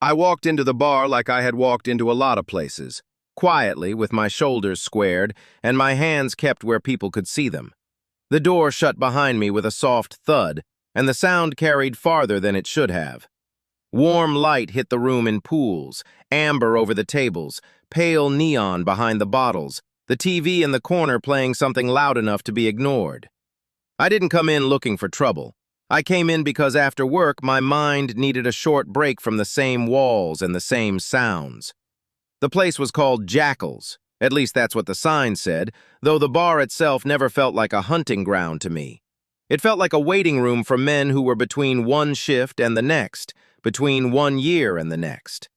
I walked into the bar like I had walked into a lot of places, quietly with my shoulders squared and my hands kept where people could see them. The door shut behind me with a soft thud, and the sound carried farther than it should have. Warm light hit the room in pools, amber over the tables, pale neon behind the bottles, the TV in the corner playing something loud enough to be ignored. I didn't come in looking for trouble. I came in because after work, my mind needed a short break from the same walls and the same sounds. The place was called Jackal's. At least that's what the sign said, though the bar itself never felt like a hunting ground to me. It felt like a waiting room for men who were between one shift and the next, between 1 year and the next.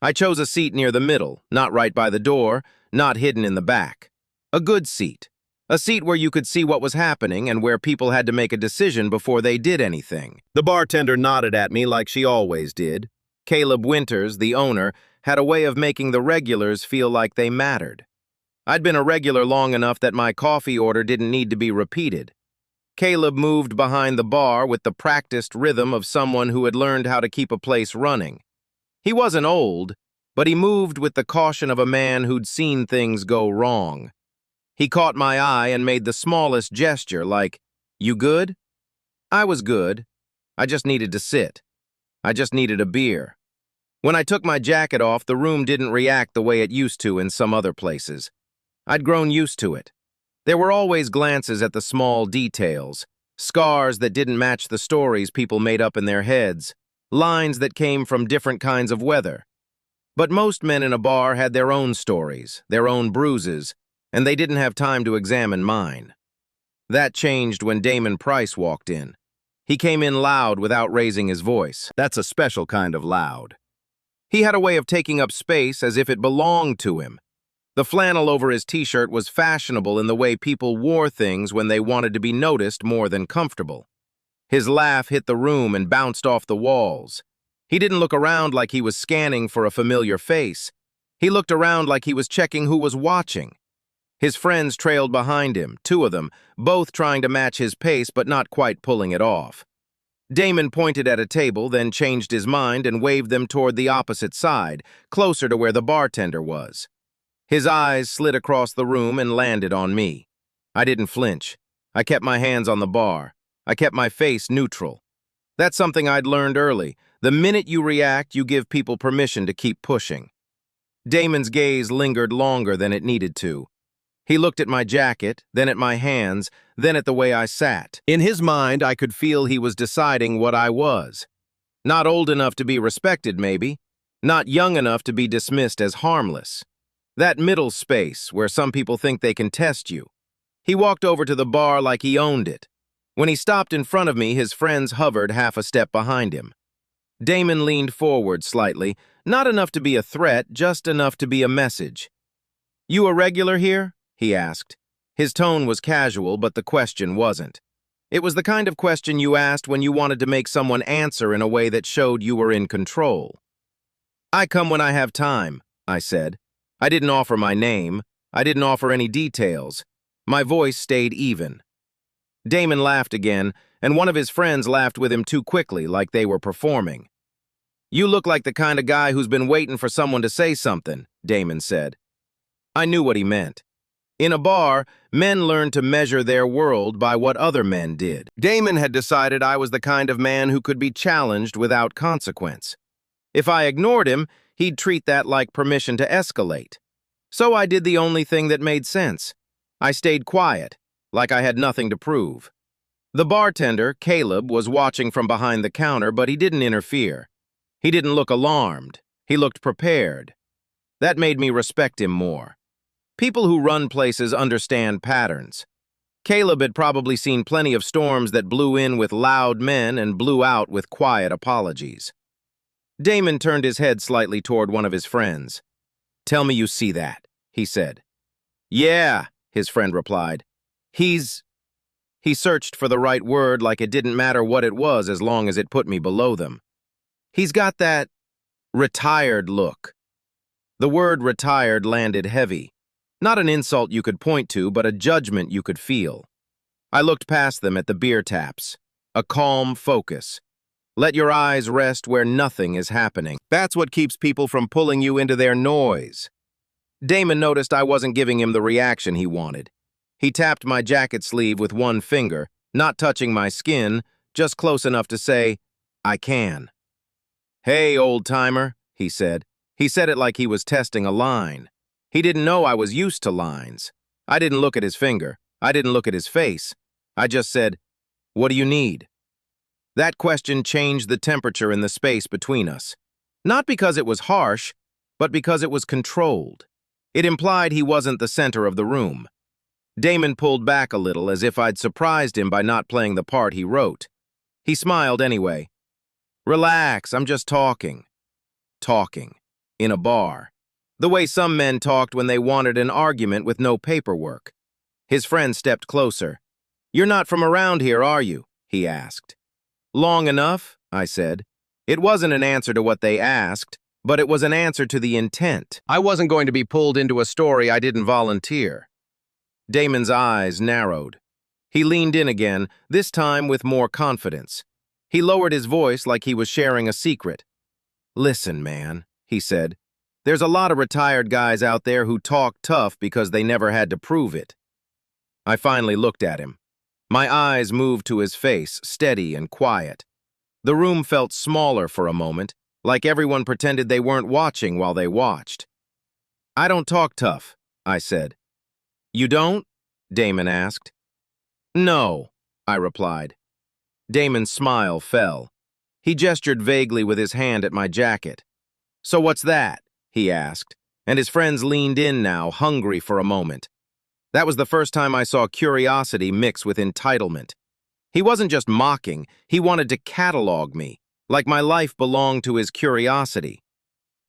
I chose a seat near the middle, not right by the door, not hidden in the back. A good seat. A seat where you could see what was happening and where people had to make a decision before they did anything. The bartender nodded at me like she always did. Caleb Winters, the owner, had a way of making the regulars feel like they mattered. I'd been a regular long enough that my coffee order didn't need to be repeated. Caleb moved behind the bar with the practiced rhythm of someone who had learned how to keep a place running. He wasn't old, but he moved with the caution of a man who'd seen things go wrong. He caught my eye and made the smallest gesture, like, "You good?" I was good. I just needed to sit. I just needed a beer. When I took my jacket off, the room didn't react the way it used to in some other places. I'd grown used to it. There were always glances at the small details, scars that didn't match the stories people made up in their heads, lines that came from different kinds of weather. But most men in a bar had their own stories, their own bruises, and they didn't have time to examine mine. That changed when Damon Price walked in. He came in loud without raising his voice. That's a special kind of loud. He had a way of taking up space as if it belonged to him. The flannel over his t-shirt was fashionable in the way people wore things when they wanted to be noticed more than comfortable. His laugh hit the room and bounced off the walls. He didn't look around like he was scanning for a familiar face. He looked around like he was checking who was watching. His friends trailed behind him, 2 of them, both trying to match his pace but not quite pulling it off. Damon pointed at a table, then changed his mind and waved them toward the opposite side, closer to where the bartender was. His eyes slid across the room and landed on me. I didn't flinch. I kept my hands on the bar. I kept my face neutral. That's something I'd learned early. The minute you react, you give people permission to keep pushing. Damon's gaze lingered longer than it needed to. He looked at my jacket, then at my hands, then at the way I sat. In his mind, I could feel he was deciding what I was. Not old enough to be respected, maybe. Not young enough to be dismissed as harmless. That middle space where some people think they can test you. He walked over to the bar like he owned it. When he stopped in front of me, his friends hovered half a step behind him. Damon leaned forward slightly, not enough to be a threat, just enough to be a message. "You a regular here?" he asked. His tone was casual, but the question wasn't. It was the kind of question you asked when you wanted to make someone answer in a way that showed you were in control. "I come when I have time," I said. I didn't offer my name. I didn't offer any details. My voice stayed even. Damon laughed again, and one of his friends laughed with him too quickly, like they were performing. "You look like the kind of guy who's been waiting for someone to say something," Damon said. I knew what he meant. In a bar, men learned to measure their world by what other men did. Damon had decided I was the kind of man who could be challenged without consequence. If I ignored him, he'd treat that like permission to escalate. So I did the only thing that made sense. I stayed quiet, like I had nothing to prove. The bartender, Caleb, was watching from behind the counter, but he didn't interfere. He didn't look alarmed. He looked prepared. That made me respect him more. People who run places understand patterns. Caleb had probably seen plenty of storms that blew in with loud men and blew out with quiet apologies. Damon turned his head slightly toward one of his friends. "Tell me you see that," he said. "Yeah," his friend replied. He searched for the right word like it didn't matter what it was as long as it put me below them. "He's got that retired look." The word retired landed heavy. Not an insult you could point to, but a judgment you could feel. I looked past them at the beer taps. A calm focus. Let your eyes rest where nothing is happening. That's what keeps people from pulling you into their noise. Damon noticed I wasn't giving him the reaction he wanted. He tapped my jacket sleeve with one finger, not touching my skin, just close enough to say, "I can." "Hey, old-timer," he said. He said it like he was testing a line. He didn't know I was used to lines. I didn't look at his finger. I didn't look at his face. I just said, "What do you need?" That question changed the temperature in the space between us. Not because it was harsh, but because it was controlled. It implied he wasn't the center of the room. Damon pulled back a little as if I'd surprised him by not playing the part he wrote. He smiled anyway. "Relax, I'm just talking." Talking. In a bar. The way some men talked when they wanted an argument with no paperwork. His friend stepped closer. "You're not from around here, are you?" he asked. "Long enough," I said. It wasn't an answer to what they asked, but it was an answer to the intent. I wasn't going to be pulled into a story I didn't volunteer. Damon's eyes narrowed. He leaned in again, this time with more confidence. He lowered his voice like he was sharing a secret. "Listen, man," he said. "There's a lot of retired guys out there who talk tough because they never had to prove it." I finally looked at him. My eyes moved to his face, steady and quiet. The room felt smaller for a moment, like everyone pretended they weren't watching while they watched. "I don't talk tough," I said. "You don't?" Damon asked. "No," I replied. Damon's smile fell. He gestured vaguely with his hand at my jacket. "So what's that?" he asked, and his friends leaned in now, hungry for a moment. That was the first time I saw curiosity mix with entitlement. He wasn't just mocking, he wanted to catalog me, like my life belonged to his curiosity.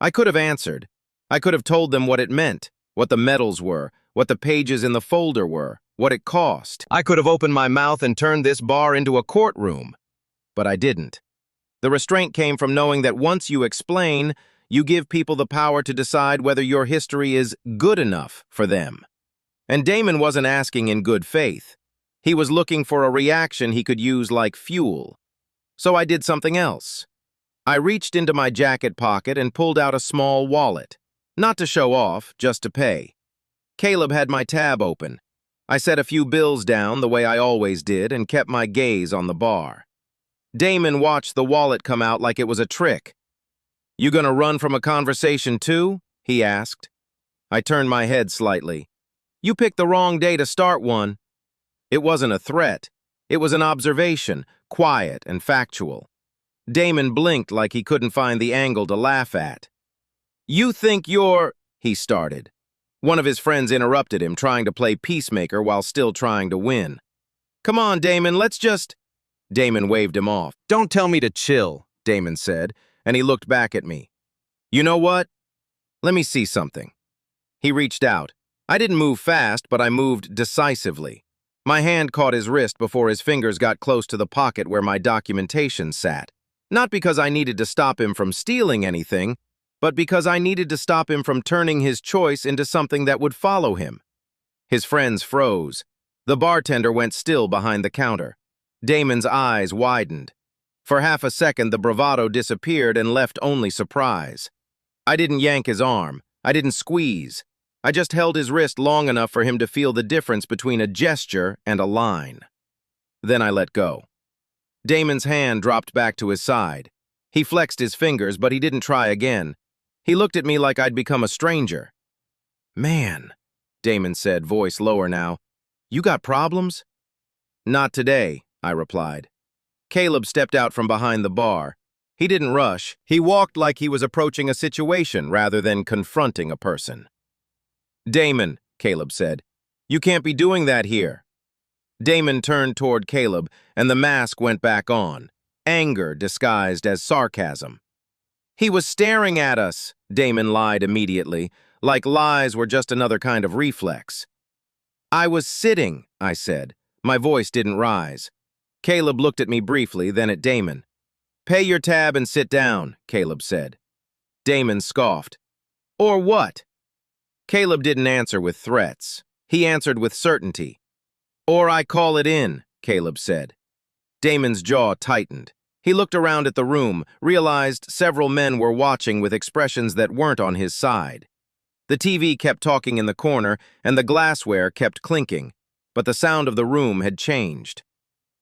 I could have answered. I could have told them what it meant, what the medals were, what the pages in the folder were, what it cost. I could have opened my mouth and turned this bar into a courtroom. But I didn't. The restraint came from knowing that once you explain, you give people the power to decide whether your history is good enough for them. And Damon wasn't asking in good faith. He was looking for a reaction he could use like fuel. So I did something else. I reached into my jacket pocket and pulled out a small wallet. Not to show off, just to pay. Caleb had my tab open. I set a few bills down the way I always did and kept my gaze on the bar. Damon watched the wallet come out like it was a trick. "You gonna run from a conversation too?" he asked. I turned my head slightly. "You picked the wrong day to start one." It wasn't a threat. It was an observation, quiet and factual. Damon blinked like he couldn't find the angle to laugh at. "You think you're—" he started. One of his friends interrupted him, trying to play peacemaker while still trying to win. "Come on, Damon, let's just—" Damon waved him off. "Don't tell me to chill," Damon said, and he looked back at me. "You know what? Let me see something." He reached out. I didn't move fast, but I moved decisively. My hand caught his wrist before his fingers got close to the pocket where my documentation sat. Not because I needed to stop him from stealing anything, but because I needed to stop him from turning his choice into something that would follow him. His friends froze. The bartender went still behind the counter. Damon's eyes widened. For half a second, the bravado disappeared and left only surprise. I didn't yank his arm. I didn't squeeze. I just held his wrist long enough for him to feel the difference between a gesture and a line. Then I let go. Damon's hand dropped back to his side. He flexed his fingers, but he didn't try again. He looked at me like I'd become a stranger. "Man," Damon said, voice lower now, "you got problems?" "Not today," I replied. Caleb stepped out from behind the bar. He didn't rush. He walked like he was approaching a situation rather than confronting a person. "Damon," Caleb said, "you can't be doing that here." Damon turned toward Caleb, and the mask went back on, anger disguised as sarcasm. "He was staring at us," Damon lied immediately, like lies were just another kind of reflex. "I was sitting," I said. My voice didn't rise. Caleb looked at me briefly, then at Damon. "Pay your tab and sit down," Caleb said. Damon scoffed. "Or what?" Caleb didn't answer with threats. He answered with certainty. "Or I call it in," Caleb said. Damon's jaw tightened. He looked around at the room, realized several men were watching with expressions that weren't on his side. The TV kept talking in the corner, and the glassware kept clinking, but the sound of the room had changed.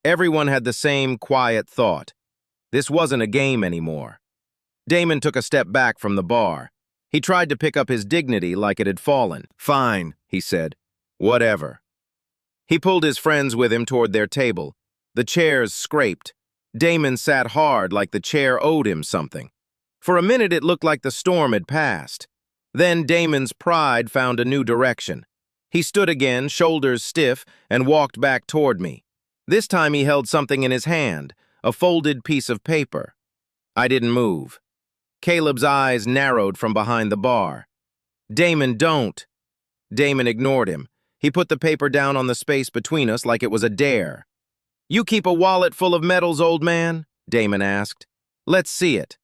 Everyone had the same quiet thought. This wasn't a game anymore. Damon took a step back from the bar. He tried to pick up his dignity like it had fallen. "Fine," he said. "Whatever." He pulled his friends with him toward their table. The chairs scraped. Damon sat hard like the chair owed him something. For a minute it looked like the storm had passed. Then Damon's pride found a new direction. He stood again, shoulders stiff, and walked back toward me. This time he held something in his hand, a folded piece of paper. I didn't move. Caleb's eyes narrowed from behind the bar. "Damon, don't." Damon ignored him. He put the paper down on the space between us like it was a dare. "You keep a wallet full of medals, old man?" Damon asked. "Let's see it."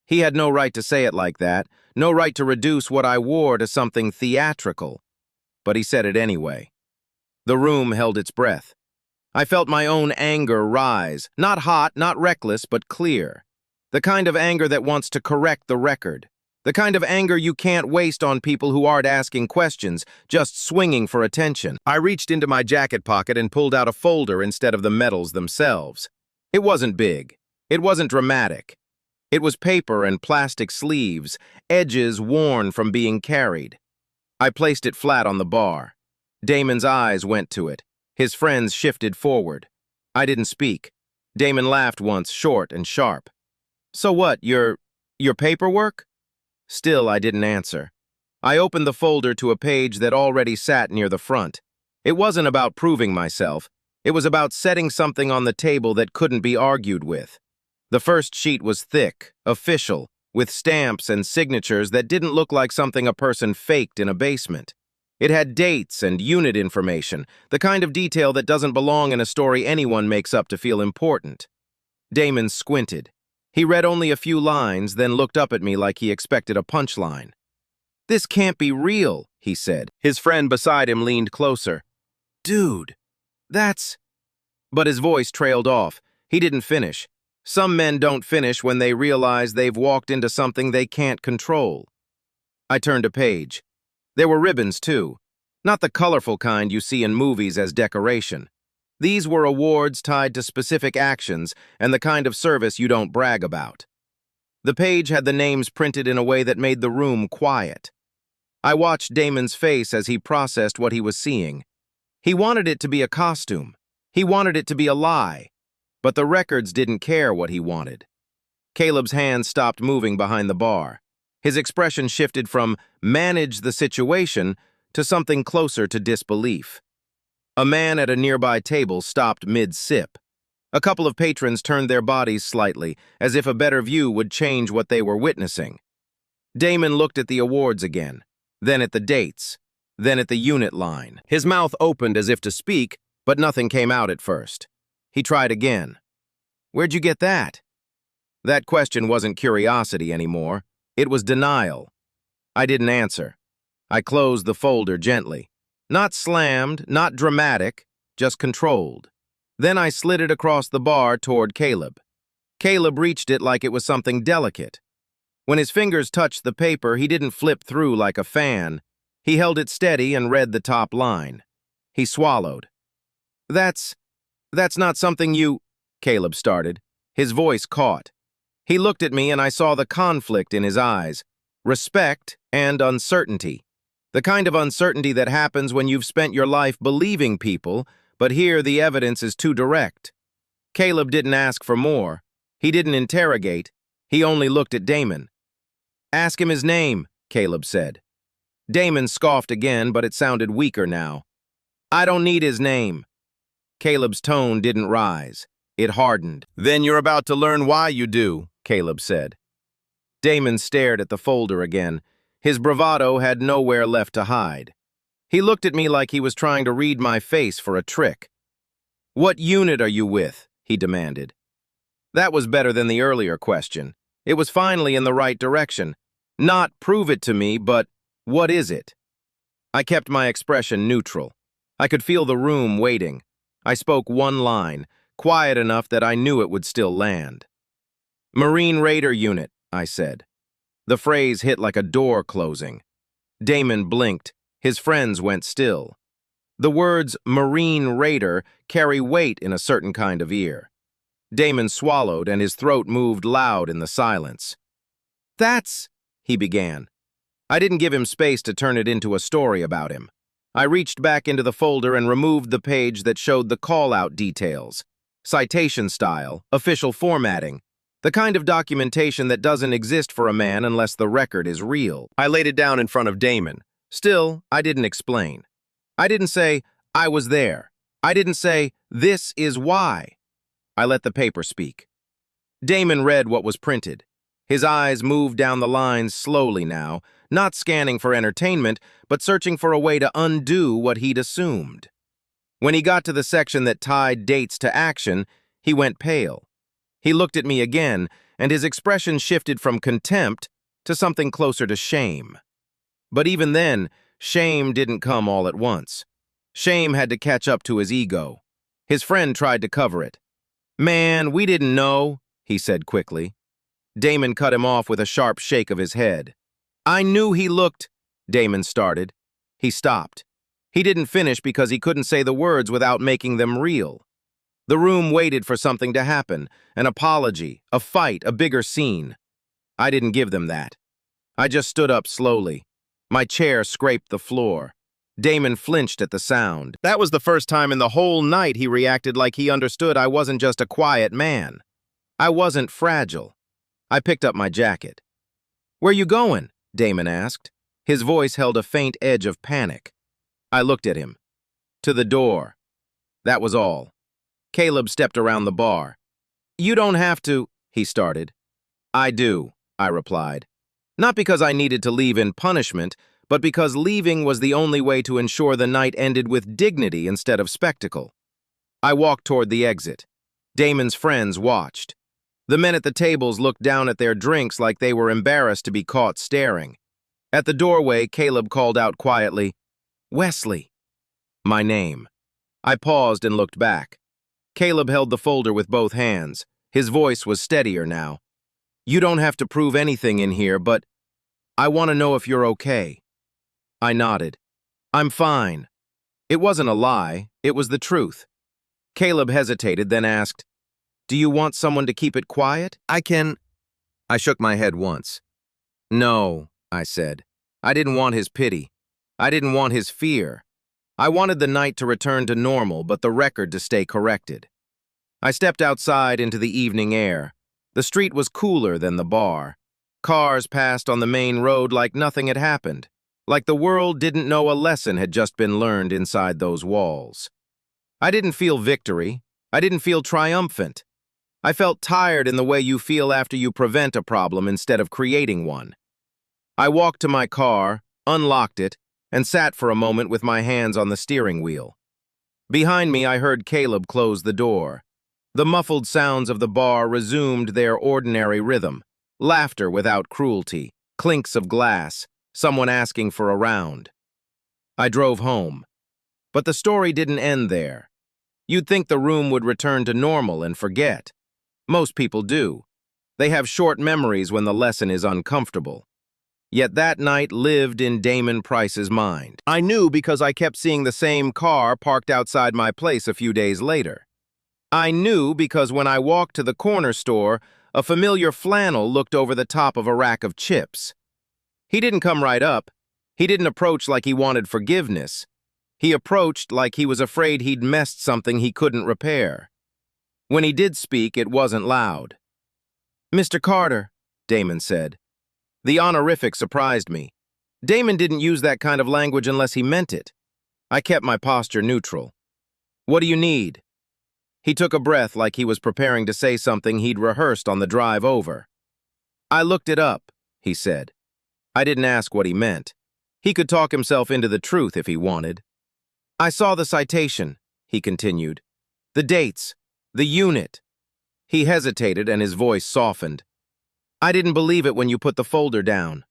He had no right to say it like that, no right to reduce what I wore to something theatrical. But he said it anyway. The room held its breath. I felt my own anger rise, not hot, not reckless, but clear. The kind of anger that wants to correct the record. The kind of anger you can't waste on people who aren't asking questions, just swinging for attention. I reached into my jacket pocket and pulled out a folder instead of the medals themselves. It wasn't big. It wasn't dramatic. It was paper and plastic sleeves, edges worn from being carried. I placed it flat on the bar. Damon's eyes went to it. His friends shifted forward. I didn't speak. Damon laughed once, short and sharp. "So what, your paperwork?" Still, I didn't answer. I opened the folder to a page that already sat near the front. It wasn't about proving myself. It was about setting something on the table that couldn't be argued with. The first sheet was thick, official, with stamps and signatures that didn't look like something a person faked in a basement. It had dates and unit information, the kind of detail that doesn't belong in a story anyone makes up to feel important. Damon squinted. He read only a few lines, then looked up at me like he expected a punchline. "This can't be real," he said. His friend beside him leaned closer. "Dude, that's—" But his voice trailed off. He didn't finish. Some men don't finish when they realize they've walked into something they can't control. I turned a page. There were ribbons, too. Not the colorful kind you see in movies as decoration. These were awards tied to specific actions and the kind of service you don't brag about. The page had the names printed in a way that made the room quiet. I watched Damon's face as he processed what he was seeing. He wanted it to be a costume. He wanted it to be a lie. But the records didn't care what he wanted. Caleb's hand stopped moving behind the bar. His expression shifted from "manage the situation" to something closer to disbelief. A man at a nearby table stopped mid-sip. A couple of patrons turned their bodies slightly, as if a better view would change what they were witnessing. Damon looked at the awards again, then at the dates, then at the unit line. His mouth opened as if to speak, but nothing came out at first. He tried again. "Where'd you get that?" That question wasn't curiosity anymore. It was denial. I didn't answer. I closed the folder gently. Not slammed, not dramatic, just controlled. Then I slid it across the bar toward Caleb. Caleb reached it like it was something delicate. When his fingers touched the paper, he didn't flip through like a fan. He held it steady and read the top line. He swallowed. That's not something you—" Caleb started. His voice caught. He looked at me and I saw the conflict in his eyes. Respect and uncertainty. The kind of uncertainty that happens when you've spent your life believing people, but here the evidence is too direct. Caleb didn't ask for more. He didn't interrogate. He only looked at Damon. "Ask him his name," Caleb said. Damon scoffed again, but it sounded weaker now. "I don't need his name." Caleb's tone didn't rise. It hardened. "Then you're about to learn why you do," Caleb said. Damon stared at the folder again. His bravado had nowhere left to hide. He looked at me like he was trying to read my face for a trick. "What unit are you with?" he demanded. That was better than the earlier question. It was finally in the right direction. Not "prove it to me," but "what is it?" I kept my expression neutral. I could feel the room waiting. I spoke one line, quiet enough that I knew it would still land. "Marine Raider Unit," I said. The phrase hit like a door closing. Damon blinked. His friends went still. The words Marine Raider carry weight in a certain kind of ear. Damon swallowed, and his throat moved loud in the silence. "That's," he began. I didn't give him space to turn it into a story about him. I reached back into the folder and removed the page that showed the call-out details. Citation style, official formatting, the kind of documentation that doesn't exist for a man unless the record is real. I laid it down in front of Damon. Still, I didn't explain. I didn't say, "I was there." I didn't say, "This is why." I let the paper speak. Damon read what was printed. His eyes moved down the lines slowly now, not scanning for entertainment, but searching for a way to undo what he'd assumed. When he got to the section that tied dates to action, he went pale. He looked at me again, and his expression shifted from contempt to something closer to shame. But even then, shame didn't come all at once. Shame had to catch up to his ego. His friend tried to cover it. "Man, we didn't know," he said quickly. Damon cut him off with a sharp shake of his head. "I knew he looked," Damon started. He stopped. He didn't finish because he couldn't say the words without making them real. The room waited for something to happen, an apology, a fight, a bigger scene. I didn't give them that. I just stood up slowly. My chair scraped the floor. Damon flinched at the sound. That was the first time in the whole night he reacted like he understood I wasn't just a quiet man. I wasn't fragile. I picked up my jacket. "Where you going?" Damon asked. His voice held a faint edge of panic. I looked at him. "To the door." That was all. Caleb stepped around the bar. "You don't have to," he started. "I do," I replied. Not because I needed to leave in punishment, but because leaving was the only way to ensure the night ended with dignity instead of spectacle. I walked toward the exit. Damon's friends watched. The men at the tables looked down at their drinks like they were embarrassed to be caught staring. At the doorway, Caleb called out quietly, "Wesley." My name. I paused and looked back. Caleb held the folder with both hands. His voice was steadier now. "You don't have to prove anything in here, but I want to know if you're okay." I nodded. "I'm fine." It wasn't a lie, it was the truth. Caleb hesitated, then asked, "Do you want someone to keep it quiet?" I shook my head once. "No," I said. I didn't want his pity. I didn't want his fear. I wanted the night to return to normal, but the record to stay corrected. I stepped outside into the evening air. The street was cooler than the bar. Cars passed on the main road like nothing had happened, like the world didn't know a lesson had just been learned inside those walls. I didn't feel victory. I didn't feel triumphant. I felt tired in the way you feel after you prevent a problem instead of creating one. I walked to my car, unlocked it, and sat for a moment with my hands on the steering wheel. Behind me, I heard Caleb close the door. The muffled sounds of the bar resumed their ordinary rhythm. Laughter without cruelty, clinks of glass, someone asking for a round. I drove home. But the story didn't end there. You'd think the room would return to normal and forget. Most people do. They have short memories when the lesson is uncomfortable. Yet that night lived in Damon Price's mind. I knew because I kept seeing the same car parked outside my place a few days later. I knew because when I walked to the corner store, a familiar flannel looked over the top of a rack of chips. He didn't come right up. He didn't approach like he wanted forgiveness. He approached like he was afraid he'd messed something he couldn't repair. When he did speak, it wasn't loud. "Mr. Carter," Damon said. The honorific surprised me. Damon didn't use that kind of language unless he meant it. I kept my posture neutral. "What do you need?" He took a breath like he was preparing to say something he'd rehearsed on the drive over. "I looked it up," he said. I didn't ask what he meant. He could talk himself into the truth if he wanted. "I saw the citation," he continued. "The dates, the unit." He hesitated and his voice softened. "I didn't believe it when you put the folder down."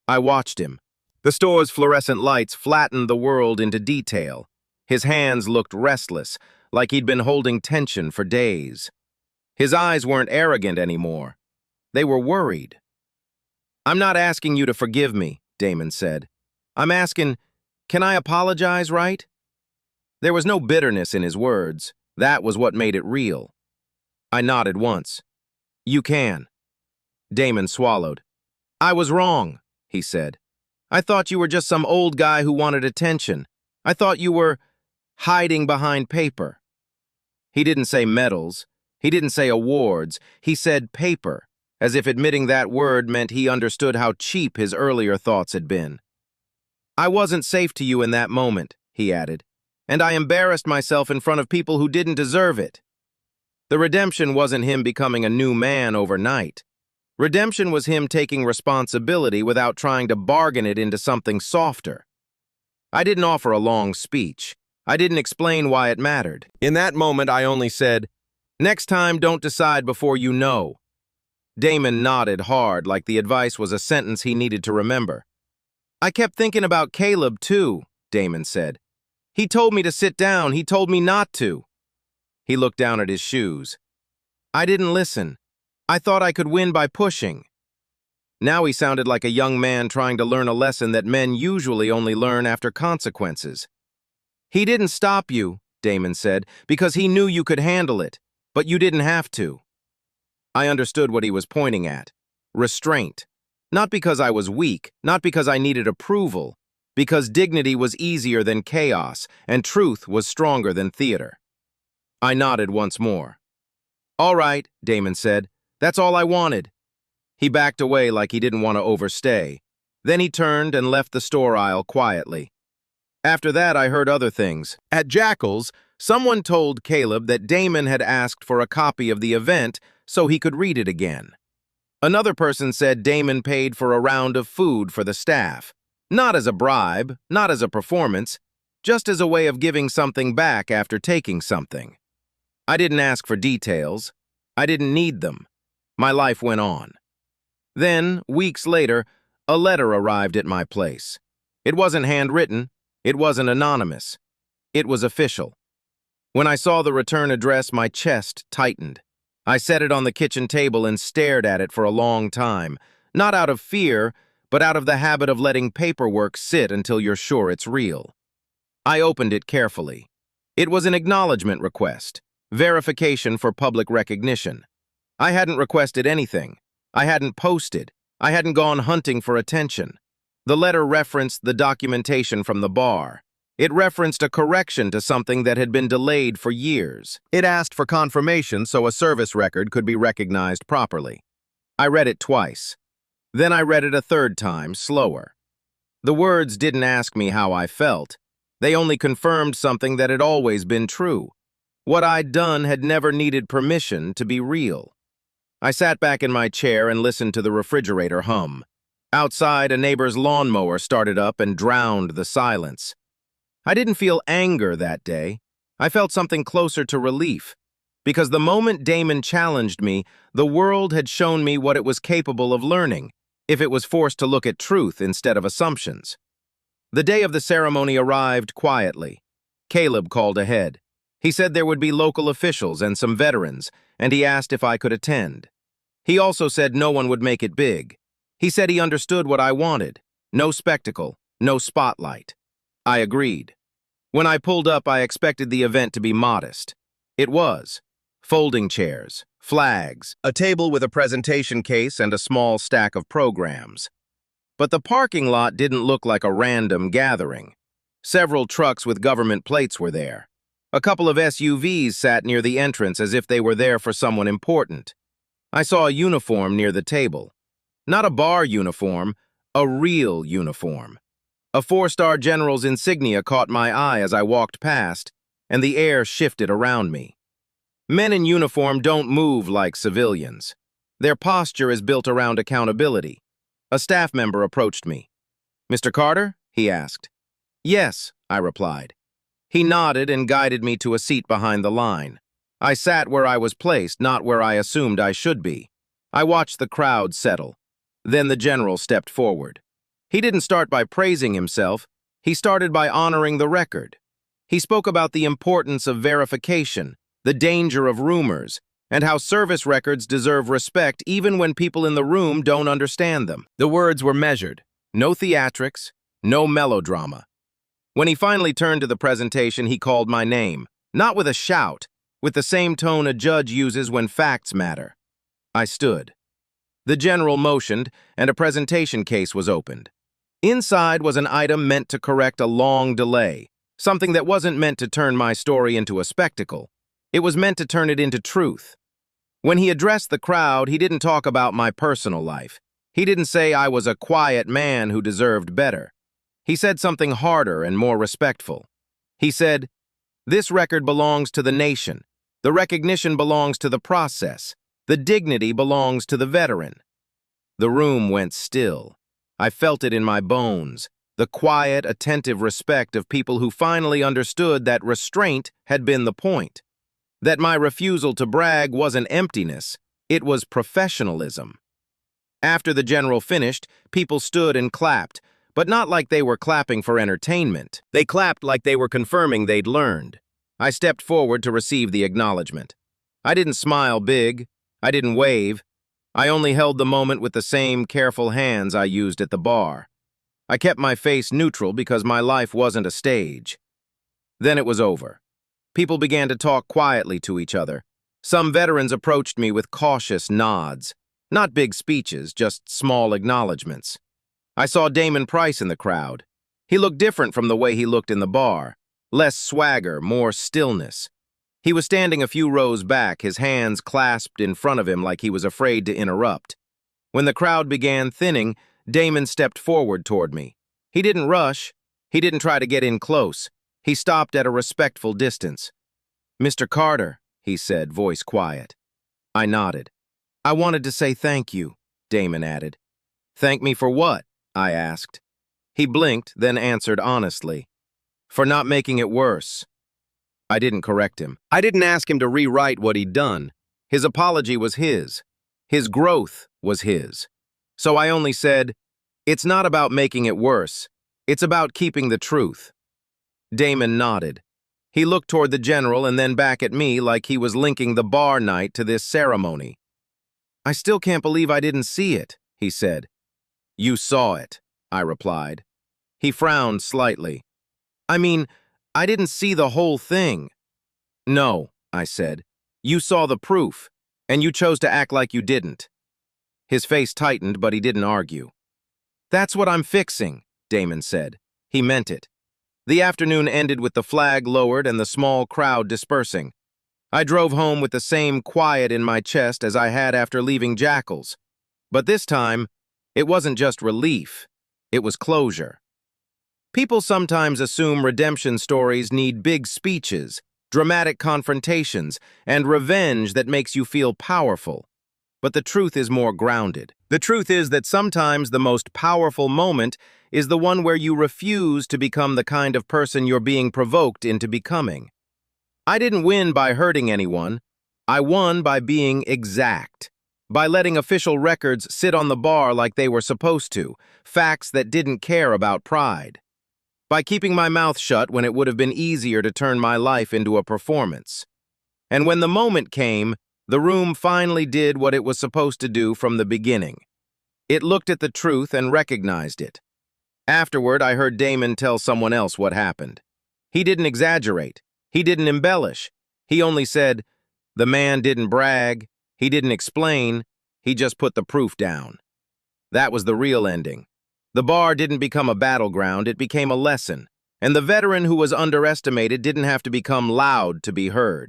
I watched him. The store's fluorescent lights flattened the world into detail. His hands looked restless, like he'd been holding tension for days. His eyes weren't arrogant anymore. They were worried. "I'm not asking you to forgive me," Damon said. "I'm asking, can I apologize, right?" There was no bitterness in his words. That was what made it real. I nodded once. "You can." Damon swallowed. "I was wrong," he said. "I thought you were just some old guy who wanted attention. I thought you were hiding behind paper." He didn't say medals. He didn't say awards. He said paper, as if admitting that word meant he understood how cheap his earlier thoughts had been. "I wasn't safe to you in that moment," he added, "and I embarrassed myself in front of people who didn't deserve it." The redemption wasn't him becoming a new man overnight. Redemption was him taking responsibility without trying to bargain it into something softer. I didn't offer a long speech. I didn't explain why it mattered. In that moment, I only said, "Next time, don't decide before you know." Damon nodded hard, like the advice was a sentence he needed to remember. "I kept thinking about Caleb, too," Damon said. "He told me to sit down. He told me not to." He looked down at his shoes. "I didn't listen. I thought I could win by pushing." Now he sounded like a young man trying to learn a lesson that men usually only learn after consequences. "He didn't stop you," Damon said, "because he knew you could handle it, but you didn't have to." I understood what he was pointing at. Restraint. Not because I was weak, not because I needed approval, because dignity was easier than chaos, and truth was stronger than theater. I nodded once more. "All right," Damon said. "That's all I wanted." He backed away like he didn't want to overstay. Then he turned and left the store aisle quietly. After that, I heard other things. At Jackal's, someone told Caleb that Damon had asked for a copy of the event so he could read it again. Another person said Damon paid for a round of food for the staff. Not as a bribe, not as a performance, just as a way of giving something back after taking something. I didn't ask for details. I didn't need them. My life went on. Then, weeks later, a letter arrived at my place. It wasn't handwritten. It wasn't anonymous. It was official. When I saw the return address, my chest tightened. I set it on the kitchen table and stared at it for a long time, not out of fear, but out of the habit of letting paperwork sit until you're sure it's real. I opened it carefully. It was an acknowledgement request, verification for public recognition. I hadn't requested anything. I hadn't posted. I hadn't gone hunting for attention. The letter referenced the documentation from the bar. It referenced a correction to something that had been delayed for years. It asked for confirmation so a service record could be recognized properly. I read it twice. Then I read it a third time, slower. The words didn't ask me how I felt. They only confirmed something that had always been true. What I'd done had never needed permission to be real. I sat back in my chair and listened to the refrigerator hum. Outside, a neighbor's lawnmower started up and drowned the silence. I didn't feel anger that day. I felt something closer to relief. Because the moment Damon challenged me, the world had shown me what it was capable of learning, if it was forced to look at truth instead of assumptions. The day of the ceremony arrived quietly. Caleb called ahead. He said there would be local officials and some veterans, and he asked if I could attend. He also said no one would make it big. He said he understood what I wanted. No spectacle, no spotlight. I agreed. When I pulled up, I expected the event to be modest. It was. Folding chairs, flags, a table with a presentation case, and a small stack of programs. But the parking lot didn't look like a random gathering. Several trucks with government plates were there. A couple of SUVs sat near the entrance as if they were there for someone important. I saw a uniform near the table. Not a bar uniform, a real uniform. A four-star general's insignia caught my eye as I walked past, and the air shifted around me. Men in uniform don't move like civilians. Their posture is built around accountability. A staff member approached me. "Mr. Carter?" he asked. "Yes," I replied. He nodded and guided me to a seat behind the line. I sat where I was placed, not where I assumed I should be. I watched the crowd settle. Then the general stepped forward. He didn't start by praising himself. He started by honoring the record. He spoke about the importance of verification, the danger of rumors, and how service records deserve respect even when people in the room don't understand them. The words were measured. No theatrics, no melodrama. When he finally turned to the presentation, he called my name, not with a shout, with the same tone a judge uses when facts matter. I stood. The general motioned, and a presentation case was opened. Inside was an item meant to correct a long delay, something that wasn't meant to turn my story into a spectacle. It was meant to turn it into truth. When he addressed the crowd, he didn't talk about my personal life. He didn't say I was a quiet man who deserved better. He said something harder and more respectful. He said, "This record belongs to the nation. The recognition belongs to the process. The dignity belongs to the veteran." The room went still. I felt it in my bones, the quiet, attentive respect of people who finally understood that restraint had been the point. That my refusal to brag wasn't emptiness, it was professionalism. After the general finished, people stood and clapped, but not like they were clapping for entertainment. They clapped like they were confirming they'd learned. I stepped forward to receive the acknowledgement. I didn't smile big. I didn't wave. I only held the moment with the same careful hands I used at the bar. I kept my face neutral because my life wasn't a stage. Then it was over. People began to talk quietly to each other. Some veterans approached me with cautious nods. Not big speeches, just small acknowledgments. I saw Damon Price in the crowd. He looked different from the way he looked in the bar. Less swagger, more stillness. He was standing a few rows back, his hands clasped in front of him like he was afraid to interrupt. When the crowd began thinning, Damon stepped forward toward me. He didn't rush. He didn't try to get in close. He stopped at a respectful distance. "Mr. Carter," he said, voice quiet. I nodded. "I wanted to say thank you," Damon added. "Thank me for what?" I asked. He blinked, then answered honestly. "For not making it worse." I didn't correct him. I didn't ask him to rewrite what he'd done. His apology was his. His growth was his. So I only said, "It's not about making it worse. It's about keeping the truth." Damon nodded. He looked toward the general and then back at me like he was linking the bar night to this ceremony. "I still can't believe I didn't see it," he said. "You saw it," I replied. He frowned slightly. "I mean, I didn't see the whole thing." "No," I said. "You saw the proof, and you chose to act like you didn't." His face tightened, but he didn't argue. "That's what I'm fixing," Damon said. He meant it. The afternoon ended with the flag lowered and the small crowd dispersing. I drove home with the same quiet in my chest as I had after leaving Jackal's. But this time, it wasn't just relief. It was closure. People sometimes assume redemption stories need big speeches, dramatic confrontations, and revenge that makes you feel powerful. But the truth is more grounded. The truth is that sometimes the most powerful moment is the one where you refuse to become the kind of person you're being provoked into becoming. I didn't win by hurting anyone. I won by being exact, by letting official records sit on the bar like they were supposed to, facts that didn't care about pride. By keeping my mouth shut when it would have been easier to turn my life into a performance. And when the moment came, the room finally did what it was supposed to do from the beginning. It looked at the truth and recognized it. Afterward, I heard Damon tell someone else what happened. He didn't exaggerate. He didn't embellish. He only said, "The man didn't brag. He didn't explain. He just put the proof down." That was the real ending. The bar didn't become a battleground, it became a lesson. And the veteran who was underestimated didn't have to become loud to be heard.